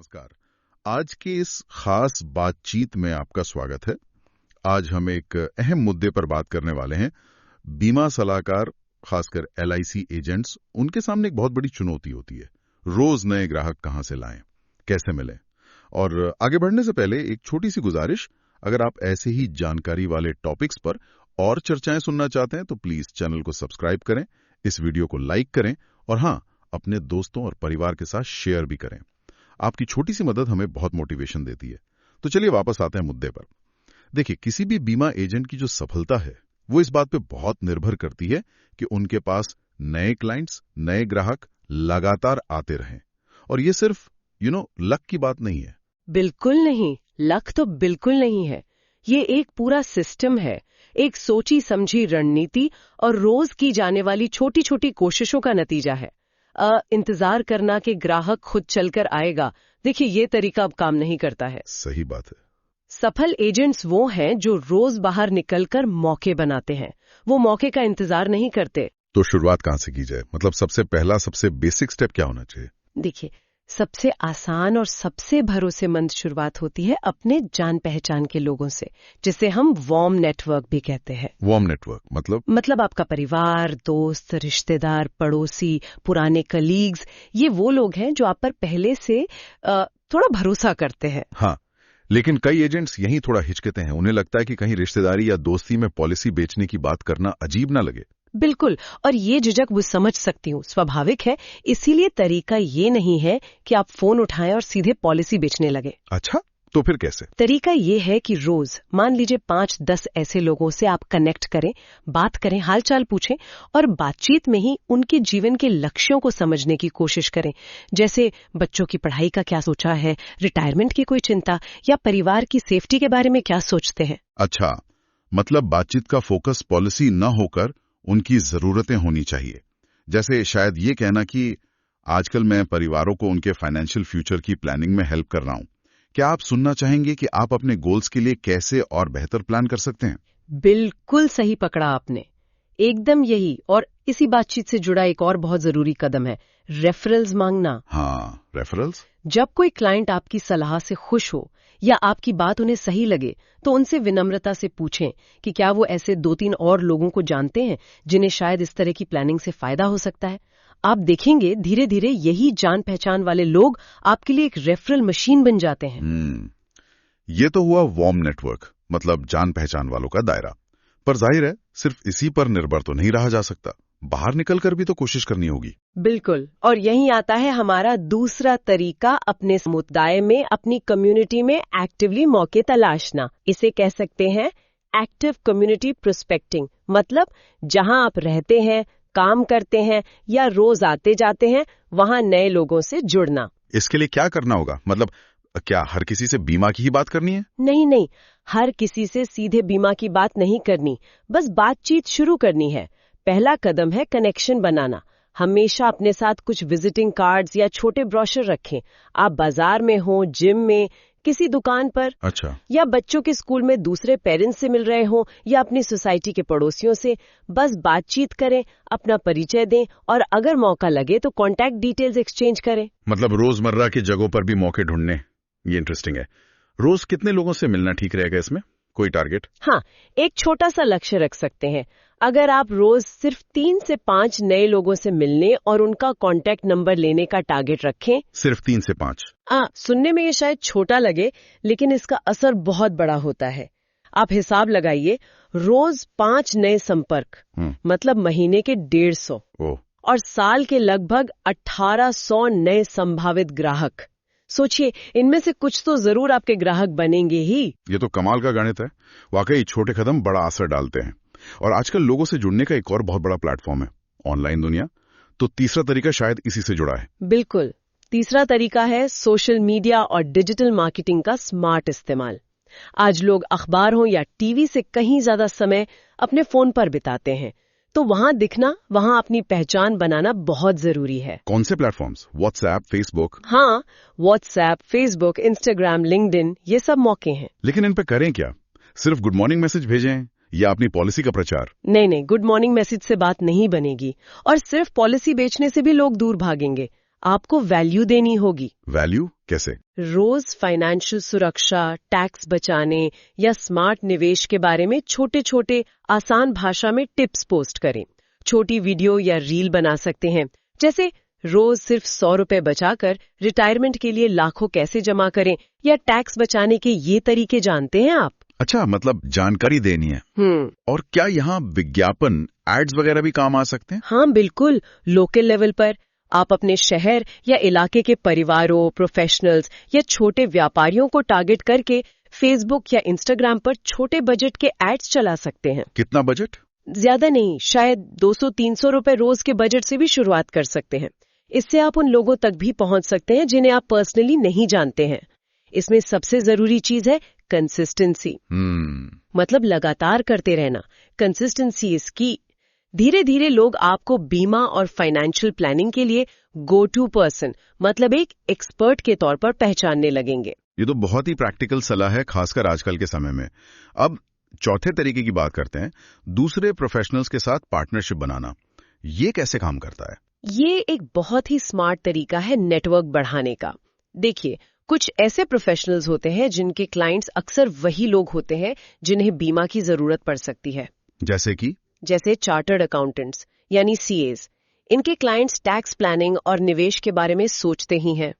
नमस्कार। आज के इस खास बातचीत में आपका स्वागत है। आज हम एक अहम मुद्दे पर बात करने वाले हैं। बीमा सलाहकार, खासकर LIC एजेंट्स, उनके सामने एक बहुत बड़ी चुनौती होती है। रोज नए ग्राहक कहां से लाएं, कैसे मिलें। और आगे बढ़ने से पहले एक छोटी सी गुजारिश, अगर आप ऐसे ही जानकारी वाले टॉपिक्स पर और चर्चाएं सुनना चाहते हैं तो प्लीज चैनल को सब्सक्राइब करें, इस वीडियो को लाइक करें और हाँ, अपने दोस्तों और परिवार के साथ शेयर भी करें। आपकी छोटी सी मदद हमें बहुत मोटिवेशन देती है। तो चलिए वापस आते हैं मुद्दे पर। देखिए, किसी भी बीमा एजेंट की जो सफलता है वो इस बात पे बहुत निर्भर करती है कि उनके पास नए क्लाइंट्स, नए ग्राहक लगातार आते रहें। और ये सिर्फ लक की बात नहीं है। बिल्कुल नहीं, लक तो बिल्कुल नहीं है। ये एक पूरा सिस्टम है, एक सोची समझी रणनीति और रोज की जाने वाली छोटी छोटी कोशिशों का नतीजा है। इंतजार करना कि ग्राहक खुद चलकर आएगा, देखिए ये तरीका अब काम नहीं करता है। सही बात है। सफल एजेंट्स वो हैं जो रोज बाहर निकलकर मौके बनाते हैं, वो मौके का इंतजार नहीं करते। तो शुरुआत कहां से की जाए? मतलब सबसे पहला, सबसे बेसिक स्टेप क्या होना चाहिए? देखिए, सबसे आसान और सबसे भरोसेमंद शुरुआत होती है अपने जान पहचान के लोगों से, जिसे हम वार्म नेटवर्क भी कहते हैं। वार्म नेटवर्क मतलब आपका परिवार, दोस्त, रिश्तेदार, पड़ोसी, पुराने कलीग्स, ये वो लोग हैं जो आप पर पहले से थोड़ा भरोसा करते हैं। हाँ, लेकिन कई एजेंट्स यहीं थोड़ा हिचकते हैं। उन्हें लगता है कि कहीं रिश्तेदारी या दोस्ती में पॉलिसी बेचने की बात करना अजीब ना लगे। बिल्कुल, और ये झिझक वो समझ सकती हूँ, स्वाभाविक है। इसीलिए तरीका ये नहीं है कि आप फोन उठाएं और सीधे पॉलिसी बेचने लगे। अच्छा, तो फिर कैसे? तरीका ये है कि रोज मान लीजिए 5-10 ऐसे लोगों से आप कनेक्ट करें, बात करें, हालचाल पूछें और बातचीत में ही उनके जीवन के लक्ष्यों को समझने की कोशिश करें। जैसे बच्चों की पढ़ाई का क्या सोचा है, रिटायरमेंट की कोई चिंता या परिवार की सेफ्टी के बारे में क्या सोचते हैं। अच्छा, मतलब बातचीत का फोकस पॉलिसी न होकर उनकी जरूरतें होनी चाहिए। जैसे शायद ये कहना कि आजकल मैं परिवारों को उनके फाइनेंशियल फ्यूचर की प्लानिंग में हेल्प कर रहा हूं। क्या आप सुनना चाहेंगे कि आप अपने गोल्स के लिए कैसे और बेहतर प्लान कर सकते हैं? बिल्कुल सही पकड़ा आपने, एकदम यही। और इसी बातचीत से जुड़ा एक और बहुत जरूरी कदम है, रेफरल्स मांगना। हाँ, रेफरल्स। जब कोई क्लाइंट आपकी सलाह से खुश हो या आपकी बात उन्हें सही लगे तो उनसे विनम्रता से पूछें कि क्या वो ऐसे 2-3 और लोगों को जानते हैं जिन्हें शायद इस तरह की प्लानिंग से फायदा हो सकता है। आप देखेंगे धीरे धीरे यही जान पहचान वाले लोग आपके लिए एक रेफरल मशीन बन जाते हैं। ये तो हुआ वार्म नेटवर्क, मतलब जान पहचान वालों का दायरा। पर जाहिर है सिर्फ इसी पर निर्भर तो नहीं रहा जा सकता, बाहर निकलकर भी तो कोशिश करनी होगी। बिल्कुल, और यही आता है हमारा दूसरा तरीका, अपने समुदाय में, अपनी कम्युनिटी में एक्टिवली मौके तलाशना। इसे कह सकते हैं एक्टिव कम्युनिटी प्रोस्पेक्टिंग। मतलब जहां आप रहते हैं, काम करते हैं या रोज आते जाते हैं, वहां नए लोगों से जुड़ना। इसके लिए क्या करना होगा? मतलब क्या हर किसी से बीमा की ही बात करनी है? नहीं, हर किसी से सीधे बीमा की बात नहीं करनी, बस बातचीत शुरू करनी है। पहला कदम है कनेक्शन बनाना। हमेशा अपने साथ कुछ विजिटिंग कार्ड्स या छोटे ब्रोशर रखें। आप बाजार में हो, जिम में, किसी दुकान पर, अच्छा, या बच्चों के स्कूल में दूसरे पेरेंट्स से मिल रहे हो या अपनी सोसाइटी के पड़ोसियों से, बस बातचीत करें, अपना परिचय दें और अगर मौका लगे तो कॉन्टैक्ट डिटेल्स एक्सचेंज करें। मतलब रोजमर्रा की जगहों पर भी मौके ढूंढने। ये इंटरेस्टिंग है। रोज कितने लोगों से मिलना ठीक रहेगा? इसमें कोई टारगेट? हाँ, एक छोटा सा लक्ष्य रख सकते हैं। अगर आप रोज सिर्फ 3 से 5 नए लोगों से मिलने और उनका कॉन्टैक्ट नंबर लेने का टारगेट रखें। सिर्फ 3 से 5? सुनने में ये शायद छोटा लगे, लेकिन इसका असर बहुत बड़ा होता है। आप हिसाब लगाइए, रोज 5 नए संपर्क, मतलब महीने के 150 और साल के लगभग 1800 नए संभावित ग्राहक। सोचिए, इनमें से कुछ तो जरूर आपके ग्राहक बनेंगे ही। ये तो कमाल का गणित है। वाकई छोटे कदम बड़ा असर डालते हैं। और आजकल लोगों से जुड़ने का एक और बहुत बड़ा प्लेटफॉर्म है ऑनलाइन दुनिया। तो तीसरा तरीका शायद इसी से जुड़ा है। बिल्कुल, तीसरा तरीका है सोशल मीडिया और डिजिटल मार्केटिंग का स्मार्ट इस्तेमाल। आज लोग अखबार हो या टीवी से कहीं ज्यादा समय अपने फोन पर बिताते हैं, तो वहां दिखना, वहां अपनी पहचान बनाना बहुत जरूरी है। कौन से प्लेटफॉर्म्स? WhatsApp, Facebook? हाँ, व्हाट्सएप, फेसबुक, इंस्टाग्राम, लिंक्डइन, ये सब मौके हैं। लेकिन इन पे करें क्या? सिर्फ गुड मॉर्निंग मैसेज भेजें या अपनी पॉलिसी का प्रचार? नहीं, गुड मॉर्निंग मैसेज से बात नहीं बनेगी और सिर्फ पॉलिसी बेचने से भी लोग दूर भागेंगे। आपको वैल्यू देनी होगी। वैल्यू? कैसे? रोज फाइनेंशियल सुरक्षा, टैक्स बचाने या स्मार्ट निवेश के बारे में छोटे छोटे आसान भाषा में टिप्स पोस्ट करें। छोटी वीडियो या रील बना सकते हैं, जैसे रोज सिर्फ 100 रुपए बचाकर रिटायरमेंट के लिए लाखों कैसे जमा करें, या टैक्स बचाने के ये तरीके जानते हैं आप? अच्छा, मतलब जानकारी देनी है। और क्या यहाँ विज्ञापन, एड्स वगैरह भी काम आ सकते हैं? हाँ बिल्कुल। लोकल लेवल पर आप अपने शहर या इलाके के परिवारों, प्रोफेशनल्स या छोटे व्यापारियों को टारगेट करके फेसबुक या इंस्टाग्राम पर छोटे बजट के एड्स चला सकते हैं। कितना बजट? ज्यादा नहीं, शायद 200-300 रुपए रोज के बजट से भी शुरुआत कर सकते हैं। इससे आप उन लोगों तक भी पहुंच सकते हैं जिन्हें आप पर्सनली नहीं जानते हैं। इसमें सबसे जरूरी चीज है कंसिस्टेंसी। मतलब लगातार करते रहना। कंसिस्टेंसी इज की। धीरे धीरे लोग आपको बीमा और फाइनेंशियल प्लानिंग के लिए गो टू पर्सन, मतलब एक एक्सपर्ट के तौर पर पहचानने लगेंगे। ये तो बहुत ही प्रैक्टिकल सलाह है, खासकर आजकल के समय में। अब चौथे तरीके की बात करते हैं, दूसरे प्रोफेशनल्स के साथ पार्टनरशिप बनाना। ये कैसे काम करता है? ये एक बहुत ही स्मार्ट तरीका है नेटवर्क बढ़ाने का। देखिए, कुछ ऐसे प्रोफेशनल्स होते हैं जिनके क्लाइंट्स अक्सर वही लोग होते हैं जिन्हें बीमा की जरूरत पड़ सकती है। जैसे चार्टर्ड अकाउंटेंट्स यानी सीएज। इनके क्लाइंट्स टैक्स प्लानिंग और निवेश के बारे में सोचते ही हैं।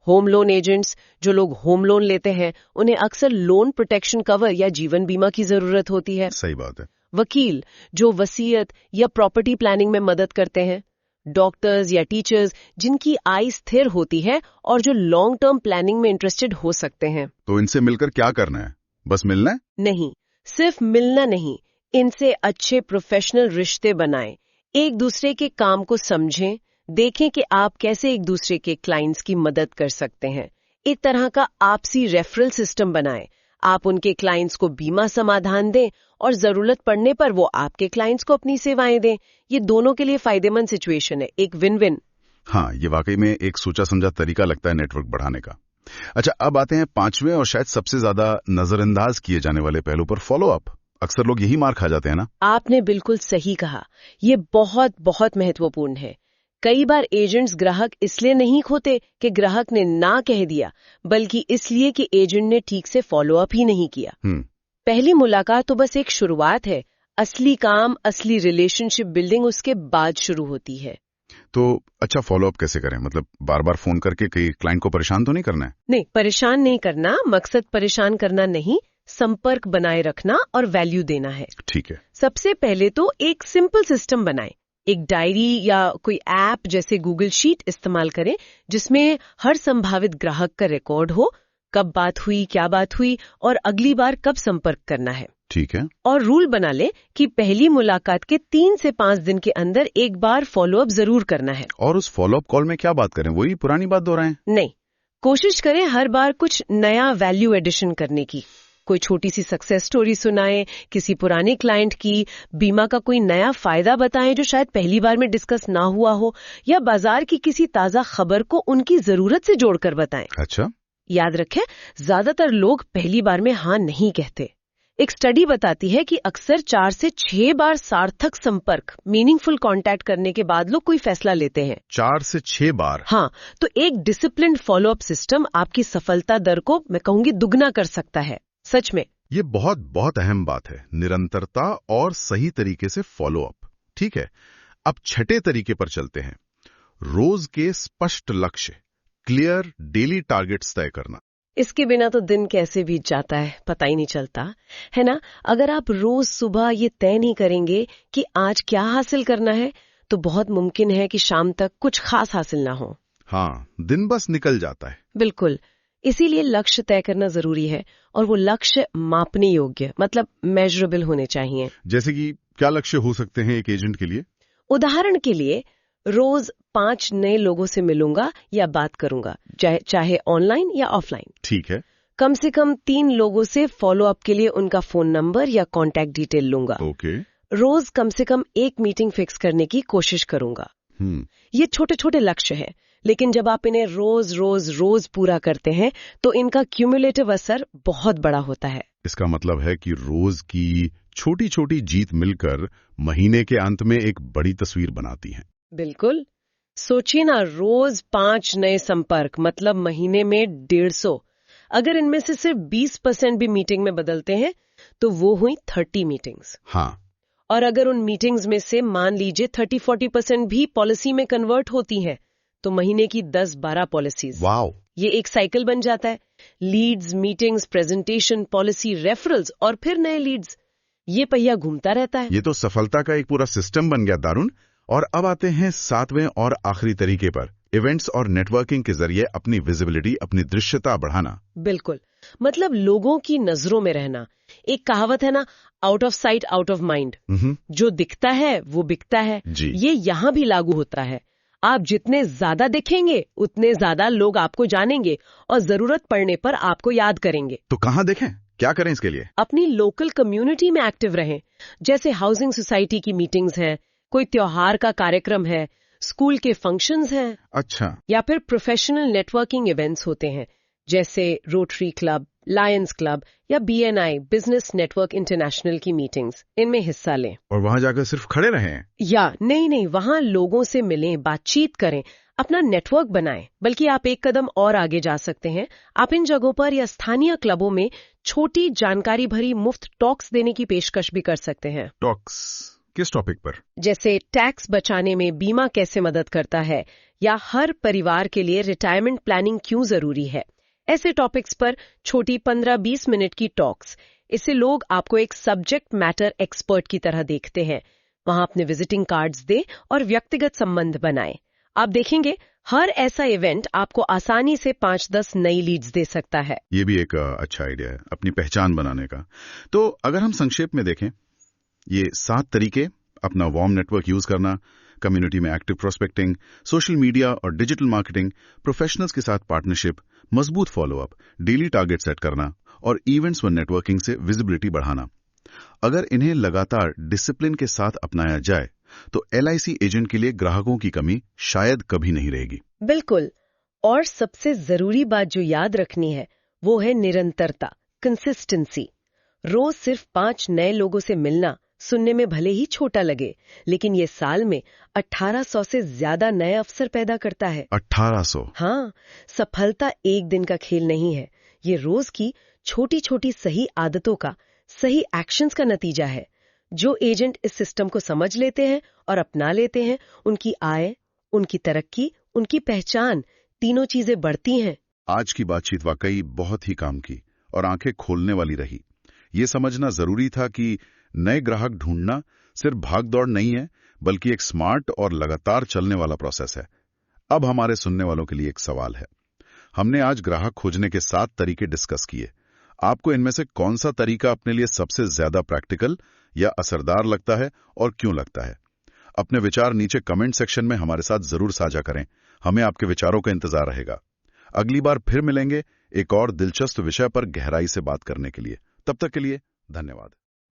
होम लोन एजेंट्स, जो लोग होम लोन लेते हैं, उन्हें अक्सर लोन प्रोटेक्शन कवर या जीवन बीमा की जरूरत होती है। सही बात है। वकील, जो वसीयत या प्रॉपर्टी प्लानिंग में मदद करते हैं। डॉक्टर्स या टीचर्स, जिनकी आय स्थिर होती है और जो लॉन्ग टर्म प्लानिंग में इंटरेस्टेड हो सकते हैं। तो इनसे मिलकर क्या करना है? बस मिलना है? नहीं, सिर्फ मिलना नहीं, इनसे अच्छे प्रोफेशनल रिश्ते बनाएं। एक दूसरे के काम को समझें, देखें कि आप कैसे एक दूसरे के क्लाइंट्स की मदद कर सकते हैं। एक तरह का आपसी रेफरल सिस्टम बनाएं। आप उनके क्लाइंट्स को बीमा समाधान दें और जरूरत पड़ने पर वो आपके क्लाइंट्स को अपनी सेवाएं दें। ये दोनों के लिए फायदेमंद सिचुएशन है, एक विन विन। हाँ, ये वाकई में एक सोचा समझा तरीका लगता है नेटवर्क बढ़ाने का। अच्छा, अब आते हैं पांचवें और शायद सबसे ज्यादा नजरअंदाज किए जाने वाले पहलू पर, फॉलो अप। अक्सर लोग यही मार खा जाते हैं ना? आपने बिल्कुल सही कहा। ये बहुत बहुत महत्वपूर्ण है। कई बार एजेंट्स ग्राहक इसलिए नहीं खोते कि ग्राहक ने ना कह दिया, बल्कि इसलिए कि एजेंट ने ठीक से फॉलो अप ही नहीं किया। पहली मुलाकात तो बस एक शुरुआत है। असली काम, असली रिलेशनशिप बिल्डिंग उसके बाद शुरू होती है। तो अच्छा, फॉलो अप कैसे करें? मतलब बार बार फोन करके कई क्लाइंट को परेशान तो नहीं करना है? नहीं, परेशान नहीं करना। मकसद परेशान करना नहीं, संपर्क बनाए रखना और वैल्यू देना है। ठीक है। सबसे पहले तो एक सिंपल सिस्टम बनाएं। एक डायरी या कोई ऐप जैसे गूगल शीट इस्तेमाल करें, जिसमें हर संभावित ग्राहक का रिकॉर्ड हो, कब बात हुई, क्या बात हुई और अगली बार कब संपर्क करना है। ठीक है। और रूल बना ले कि पहली मुलाकात के 3 से 5 दिन के अंदर एक बार फॉलोअप जरूर करना है। और उस फॉलोअप कॉल में क्या बात करें? वही पुरानी बात दोहराएं? नहीं, कोशिश करें हर बार कुछ नया वैल्यू एडिशन करने की। कोई छोटी सी सक्सेस स्टोरी सुनाएं, किसी पुराने क्लाइंट की, बीमा का कोई नया फायदा बताएं जो शायद पहली बार में डिस्कस ना हुआ हो, या बाजार की किसी ताजा खबर को उनकी जरूरत से जोड़कर बताएं। अच्छा। याद रखें, ज्यादातर लोग पहली बार में हाँ नहीं कहते। एक स्टडी बताती है कि अक्सर 4 से 6 बार सार्थक संपर्क, मीनिंगफुल कांटेक्ट करने के बाद लोग कोई फैसला लेते हैं। 4 से 6 बार? हाँ, तो एक डिसिप्लिन्ड फॉलोअप सिस्टम आपकी सफलता दर को, मैं कहूंगी, दुगना कर सकता है। सच में ये बहुत बहुत अहम बात है, निरंतरता और सही तरीके से फॉलो अप। ठीक है, अब छठे तरीके पर चलते हैं, रोज के स्पष्ट लक्ष्य, क्लियर डेली टारगेट्स तय करना। इसके बिना तो दिन कैसे बीत जाता है पता ही नहीं चलता, है ना? अगर आप रोज सुबह ये तय नहीं करेंगे कि आज क्या हासिल करना है, तो बहुत मुमकिन है कि शाम तक कुछ खास हासिल ना हो। हाँ, दिन बस निकल जाता है। बिल्कुल। इसीलिए लक्ष्य तय करना जरूरी है, और वो लक्ष्य मापने योग्य, मतलब मेजरेबल होने चाहिए। जैसे कि क्या लक्ष्य हो सकते हैं एक एजेंट के लिए? उदाहरण के लिए, रोज 5 नए लोगों से मिलूंगा या बात करूंगा, चाहे ऑनलाइन या ऑफलाइन। ठीक है। कम से कम 3 लोगों से फॉलो अप के लिए उनका फोन नंबर या कॉन्टैक्ट डिटेल लूंगा। ओके। रोज कम से कम 1 मीटिंग फिक्स करने की कोशिश करूंगा। ये छोटे छोटे लक्ष्य हैं, लेकिन जब आप इन्हें रोज रोज रोज पूरा करते हैं तो इनका क्यूमुलेटिव असर बहुत बड़ा होता है। इसका मतलब है कि रोज की छोटी छोटी जीत मिलकर महीने के अंत में एक बड़ी तस्वीर बनाती हैं। बिल्कुल। सोचिए ना, रोज 5 नए संपर्क मतलब महीने में 150। अगर इनमें से सिर्फ 20% भी मीटिंग में बदलते हैं तो वो हुई 30 मीटिंग्स। हाँ। और अगर उन मीटिंग्स में से मान लीजिए 30-40% भी पॉलिसी में कन्वर्ट होती हैं तो महीने की 10-12 पॉलिसीज। वाओ! ये एक साइकिल बन जाता है। Leads, meetings, presentation, policy, referrals और फिर नए लीड्स। ये पहिया घूमता रहता है। ये तो सफलता का एक पूरा सिस्टम बन गया दारुण। और अब आते हैं 7वें और आखिरी तरीके पर, इवेंट्स और नेटवर्किंग के जरिए अपनी विजिबिलिटी, अपनी दृश्यता बढ़ाना। बिल्कुल, मतलब लोगों की नजरों में रहना। एक कहावत है ना, out of sight out of mind. जो दिखता है वो बिकता है जी। ये यहाँ भी लागू होता है। आप जितने ज्यादा दिखेंगे उतने ज्यादा लोग आपको जानेंगे और जरूरत पड़ने पर आपको याद करेंगे। तो कहाँ देखें, क्या करें इसके लिए? अपनी लोकल कम्युनिटी में एक्टिव रहें। जैसे हाउसिंग सोसाइटी की मीटिंग्स हैं, कोई त्योहार का कार्यक्रम है, स्कूल के फंक्शंस हैं। अच्छा। या फिर प्रोफेशनल नेटवर्किंग इवेंट्स होते हैं जैसे रोटरी क्लब, लायंस क्लब या BNI बिजनेस नेटवर्क इंटरनेशनल की मीटिंग्स। इनमें हिस्सा लें। और वहां जाकर सिर्फ खड़े रहें? या नहीं, वहां लोगों से मिलें, बातचीत करें, अपना नेटवर्क बनाएं। बल्कि आप एक कदम और आगे जा सकते हैं। आप इन जगहों पर या स्थानीय क्लबों में छोटी जानकारी भरी मुफ्त टॉक्स देने की पेशकश भी कर सकते हैं। टॉक्स किस टॉपिक पर? जैसे टैक्स बचाने में बीमा कैसे मदद करता है, या हर परिवार के लिए रिटायरमेंट प्लानिंग क्यों जरूरी है। ऐसे टॉपिक्स पर छोटी 15-20 मिनट की टॉक्स। इससे लोग आपको एक सब्जेक्ट मैटर एक्सपर्ट की तरह देखते हैं। वहां अपने विजिटिंग कार्ड्स दें और व्यक्तिगत संबंध बनाएं। आप देखेंगे हर ऐसा इवेंट आपको आसानी से 5-10 नई लीड्स दे सकता है। ये भी एक अच्छा आइडिया है अपनी पहचान बनाने का। तो अगर हम संक्षेप में देखें, ये 7 तरीके, अपना वार्म नेटवर्क यूज करना, कम्युनिटी में एक्टिव प्रोस्पेक्टिंग, सोशल मीडिया और डिजिटल मार्केटिंग, प्रोफेशनल्स के साथ पार्टनरशिप, मजबूत फॉलोअप, डेली टारगेट सेट करना और इवेंट्स व नेटवर्किंग से विजिबिलिटी बढ़ाना। अगर इन्हें लगातार डिसिप्लिन के साथ अपनाया जाए तो LIC एजेंट के लिए ग्राहकों की कमी शायद कभी नहीं रहेगी। बिल्कुल। और सबसे जरूरी बात जो याद रखनी है वो है निरंतरता, कंसिस्टेंसी। रोज सिर्फ 5 नए लोगों से मिलना सुनने में भले ही छोटा लगे, लेकिन ये साल में 1800 से ज्यादा नए अवसर पैदा करता है। 1800? हाँ, सफलता एक दिन का खेल नहीं है। ये रोज की छोटी छोटी सही आदतों का, सही एक्शंस का नतीजा है। जो एजेंट इस सिस्टम को समझ लेते हैं और अपना लेते हैं, उनकी आय, उनकी तरक्की, उनकी पहचान, तीनों चीजें बढ़ती हैं। आज की बातचीत वाकई बहुत ही काम की और आंखें खोलने वाली रही। ये समझना जरूरी था कि नए ग्राहक ढूंढना सिर्फ भाग दौड़ नहीं है, बल्कि एक स्मार्ट और लगातार चलने वाला प्रोसेस है। अब हमारे सुनने वालों के लिए एक सवाल है। हमने आज ग्राहक खोजने के 7 तरीके डिस्कस किए। आपको इनमें से कौन सा तरीका अपने लिए सबसे ज्यादा प्रैक्टिकल या असरदार लगता है और क्यों लगता है? अपने विचार नीचे कमेंट सेक्शन में हमारे साथ जरूर साझा करें। हमें आपके विचारों का इंतजार रहेगा। अगली बार फिर मिलेंगे एक और दिलचस्प विषय पर गहराई से बात करने के लिए। तब तक के लिए धन्यवाद।